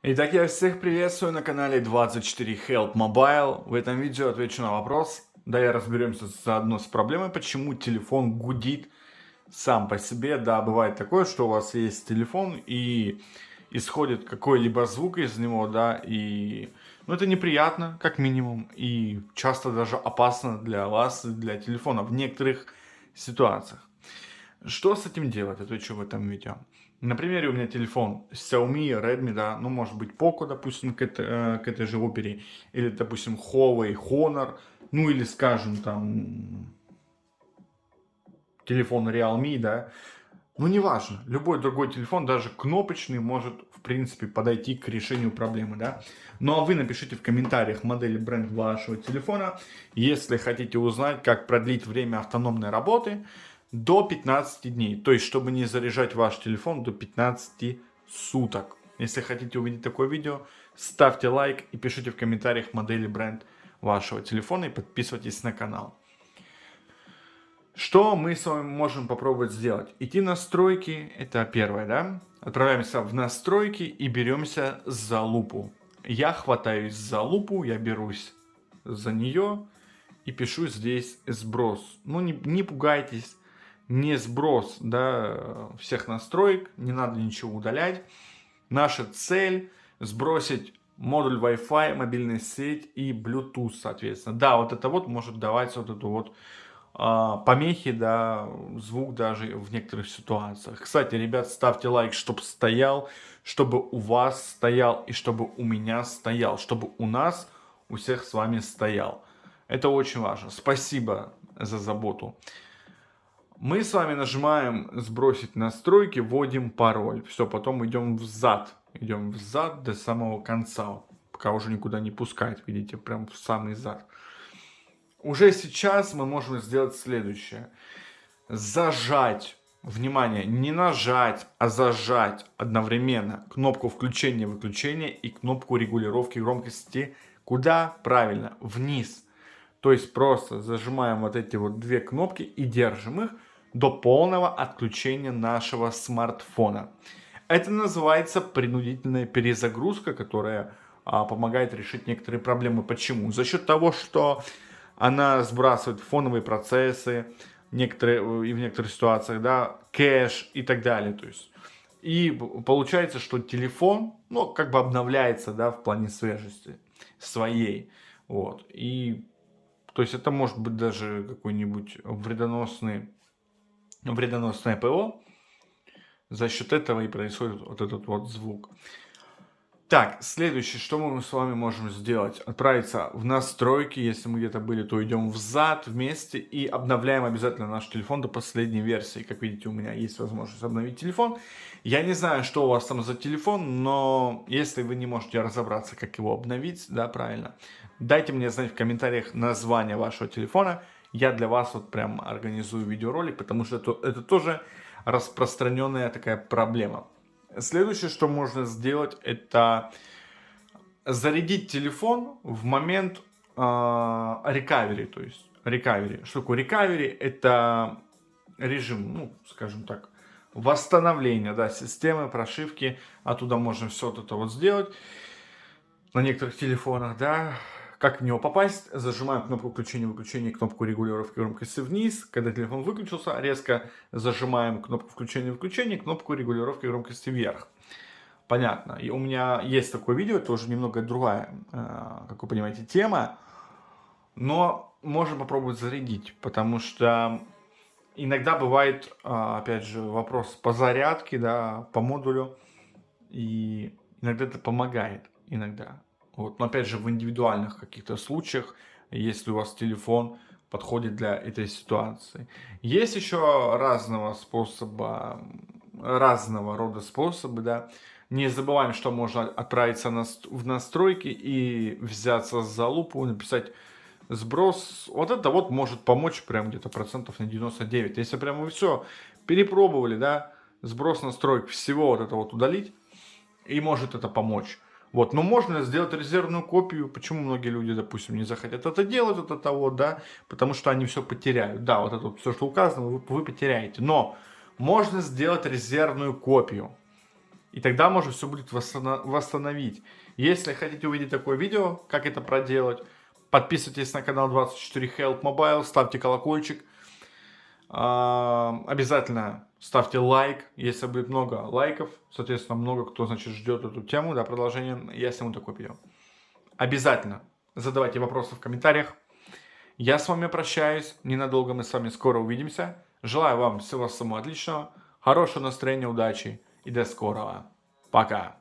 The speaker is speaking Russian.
Итак, я всех приветствую на канале 24 Help Mobile. В этом видео отвечу на вопрос. Да, я разберемся заодно с проблемой, почему телефон гудит сам по себе. Да, бывает такое, что у вас есть телефон и исходит какой-либо звук из него, да, и это неприятно, как минимум, и часто даже опасно для вас и для телефона в некоторых ситуациях. Что с этим делать, отвечу в этом видео. На примере у меня телефон Xiaomi, Redmi, да, ну может быть Poco, допустим, к этой же опере, или, допустим, Huawei, Honor, ну или, скажем, там, телефон Realme, да, ну неважно, любой другой телефон, даже кнопочный, может, в принципе, подойти к решению проблемы, да. Ну а вы напишите в комментариях модель и бренд вашего телефона, если хотите узнать, как продлить время автономной работы до 15 дней. То есть, чтобы не заряжать ваш телефон до 15 суток. Если хотите увидеть такое видео, ставьте лайк и пишите в комментариях модель и бренд вашего телефона и подписывайтесь на канал. Что мы с вами можем попробовать сделать? Идти в настройки, это первое, да? Отправляемся в настройки и беремся за лупу. Я хватаюсь за лупу, я берусь за нее и пишу здесь сброс. Ну не пугайтесь, не сброс, да, всех настроек, не надо ничего удалять. Наша цель сбросить модуль Wi-Fi, мобильная сеть и Bluetooth, соответственно. Да, вот это вот может давать вот эту вот помехи, да, звук даже в некоторых ситуациях. Кстати, ребят, ставьте лайк, чтобы стоял, чтобы у вас стоял и чтобы у меня стоял, чтобы у нас, у всех с вами стоял. Это очень важно. Спасибо за заботу. Мы с вами нажимаем сбросить настройки, вводим пароль. Все, потом идем взад. Идем взад до самого конца. Пока уже никуда не пускает, видите, прям в самый зад. Уже сейчас мы можем сделать следующее. Зажать, внимание, не нажать, а зажать одновременно кнопку включения-выключения и кнопку регулировки громкости. Куда? Правильно, вниз. То есть просто зажимаем вот эти вот две кнопки и держим их до полного отключения нашего смартфона. Это называется принудительная перезагрузка, которая помогает решить некоторые проблемы. Почему? За счет того, что она сбрасывает фоновые процессы, некоторые, и в некоторых ситуациях, да, кэш и так далее. То есть, и получается, что телефон, ну, как бы обновляется, да, в плане свежести своей. Вот. И, то есть, это может быть даже какой-нибудь вредоносное ПО. За счет этого и происходит вот этот вот звук. Так, следующее, что мы с вами можем сделать? Отправиться в настройки, если мы где-то были, то идем взад вместе и обновляем обязательно наш телефон до последней версии. Как видите, у меня есть возможность обновить телефон. Я не знаю, что у вас там за телефон, но если вы не можете разобраться, как его обновить, да, правильно, дайте мне знать в комментариях название вашего телефона. Я для вас вот прям организую видеоролик, потому что это тоже распространенная такая проблема. Следующее, что можно сделать, это зарядить телефон в момент recovery. То есть recovery. Что такое recovery? Это режим, ну, скажем так, восстановления, да, системы, прошивки. Оттуда можно все вот это вот сделать на некоторых телефонах, да. Как в него попасть? Зажимаем кнопку включения-выключения, кнопку регулировки громкости вниз. Когда телефон выключился, резко зажимаем кнопку включения-выключения, кнопку регулировки громкости вверх. Понятно. И у меня есть такое видео, это уже немного другая, как вы понимаете, тема. Но можно попробовать зарядить, потому что иногда бывает, опять же, вопрос по зарядке, да, по модулю. И иногда это помогает, иногда. Вот. Но опять же, в индивидуальных каких-то случаях, если у вас телефон подходит для этой ситуации. Есть еще разного рода способы, да. Не забываем, что можно отправиться в настройки и взяться за лупу, написать сброс. Вот это вот может помочь прям где-то процентов на 99. Если прям вы все перепробовали, да, сброс настроек, всего вот это вот удалить, и может это помочь. Вот, но можно сделать резервную копию. Почему многие люди, допустим, не захотят это делать, вот это вот, да, потому что они все потеряют. Да, вот это вот все, что указано, вы потеряете. Но можно сделать резервную копию. И тогда можно все будет восстановить. Если хотите увидеть такое видео, как это проделать, подписывайтесь на канал 24 Help Mobile, ставьте колокольчик. Обязательно ставьте лайк, если будет много лайков. Соответственно, много кто, значит, ждет эту тему, да, продолжение, я сниму такое видео. Обязательно задавайте вопросы в комментариях. Я с вами прощаюсь. Ненадолго мы с вами скоро увидимся. Желаю вам всего самого отличного, хорошего настроения, удачи и до скорого. Пока.